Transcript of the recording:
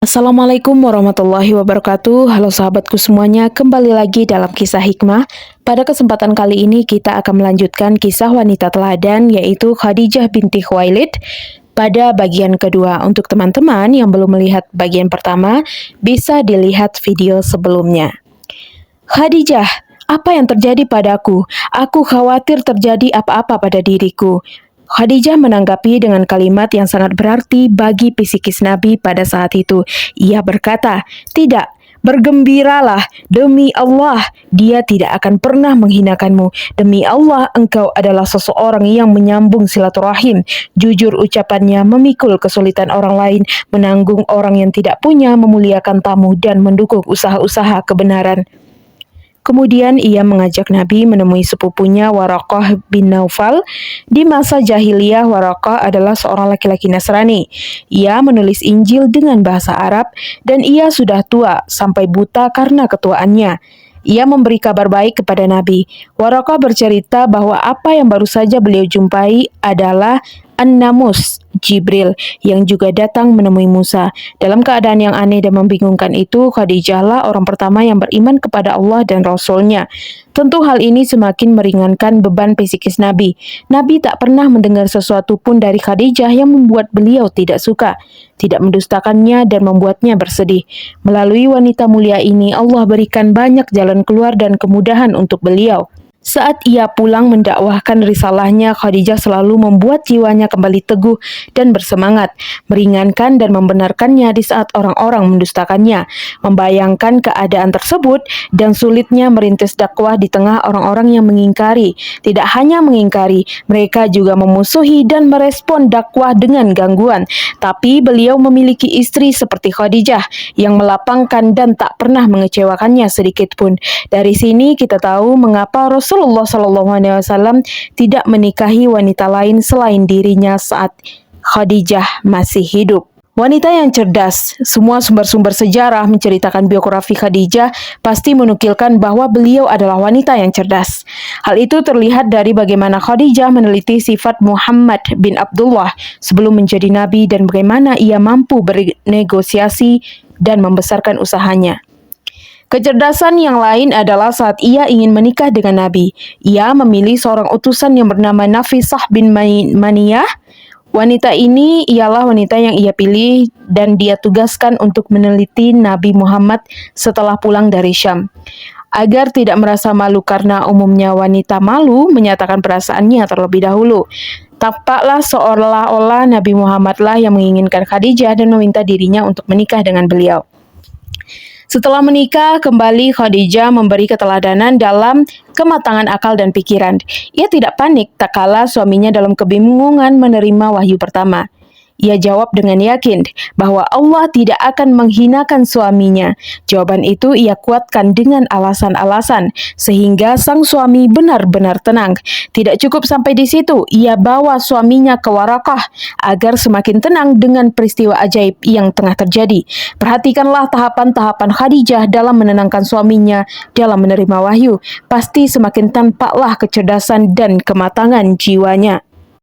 Assalamualaikum warahmatullahi wabarakatuh. Halo sahabatku semuanya, kembali lagi dalam kisah hikmah. Pada kesempatan kali ini kita akan melanjutkan kisah wanita teladan, yaitu Khadijah binti Khuwailid pada bagian kedua. Untuk teman-teman yang belum melihat bagian pertama, bisa dilihat video sebelumnya. Khadijah, apa yang terjadi padaku? Aku khawatir terjadi apa-apa pada diriku. Khadijah menanggapi dengan kalimat yang sangat berarti bagi psikis Nabi pada saat itu. Ia berkata, "Tidak, bergembiralah, demi Allah, dia tidak akan pernah menghinakanmu. Demi Allah, engkau adalah seseorang yang menyambung silaturahim. Jujur ucapannya, memikul kesulitan orang lain, menanggung orang yang tidak punya, memuliakan tamu, dan mendukung usaha-usaha kebenaran." Kemudian ia mengajak Nabi menemui sepupunya Waraqah bin Naufal. Di masa jahiliyah, Waraqah adalah seorang laki-laki Nasrani. Ia menulis Injil dengan bahasa Arab dan ia sudah tua sampai buta karena ketuaannya. Ia memberi kabar baik kepada Nabi. Waraqah bercerita bahwa apa yang baru saja beliau jumpai adalah An-Namus, Jibril, yang juga datang menemui Musa. Dalam keadaan yang aneh dan membingungkan itu, Khadijahlah orang pertama yang beriman kepada Allah dan Rasul-Nya. Tentu hal ini semakin meringankan beban psikis Nabi. Nabi tak pernah mendengar sesuatu pun dari Khadijah yang membuat beliau tidak suka, tidak mendustakannya dan membuatnya bersedih. Melalui wanita mulia ini, Allah berikan banyak jalan keluar dan kemudahan untuk beliau. Saat ia pulang mendakwahkan risalahnya, Khadijah selalu membuat jiwanya kembali teguh dan bersemangat, meringankan dan membenarkannya di saat orang-orang mendustakannya. Membayangkan keadaan tersebut dan sulitnya merintis dakwah di tengah orang-orang yang mengingkari. Tidak hanya mengingkari, mereka juga memusuhi dan merespon dakwah dengan gangguan. Tapi beliau memiliki istri seperti Khadijah yang melapangkan dan tak pernah mengecewakannya sedikit pun. Dari sini kita tahu mengapa Rasulullah SAW tidak menikahi wanita lain selain dirinya saat Khadijah masih hidup. Wanita yang cerdas. Semua sumber-sumber sejarah menceritakan biografi Khadijah pasti menukilkan bahwa beliau adalah wanita yang cerdas. Hal itu terlihat dari bagaimana Khadijah meneliti sifat Muhammad bin Abdullah sebelum menjadi nabi dan bagaimana ia mampu bernegosiasi dan membesarkan usahanya. Kecerdasan yang lain adalah saat ia ingin menikah dengan Nabi. Ia memilih seorang utusan yang bernama Nafisah bin Maniyah. Wanita ini ialah wanita yang ia pilih dan dia tugaskan untuk meneliti Nabi Muhammad setelah pulang dari Syam. Agar tidak merasa malu karena umumnya wanita malu menyatakan perasaannya terlebih dahulu. Tampaklah seolah-olah Nabi Muhammadlah yang menginginkan Khadijah dan meminta dirinya untuk menikah dengan beliau. Setelah menikah, kembali Khadijah memberi keteladanan dalam kematangan akal dan pikiran. Ia tidak panik tak kala suaminya dalam kebingungan menerima wahyu pertama. Ia jawab dengan yakin bahwa Allah tidak akan menghinakan suaminya. Jawaban itu ia kuatkan dengan alasan-alasan, sehingga sang suami benar-benar tenang. Tidak cukup sampai di situ, ia bawa suaminya ke Waraqah agar semakin tenang dengan peristiwa ajaib yang tengah terjadi. Perhatikanlah tahapan-tahapan Khadijah dalam menenangkan suaminya dalam menerima wahyu. Pasti semakin tampaklah kecerdasan dan kematangan jiwanya.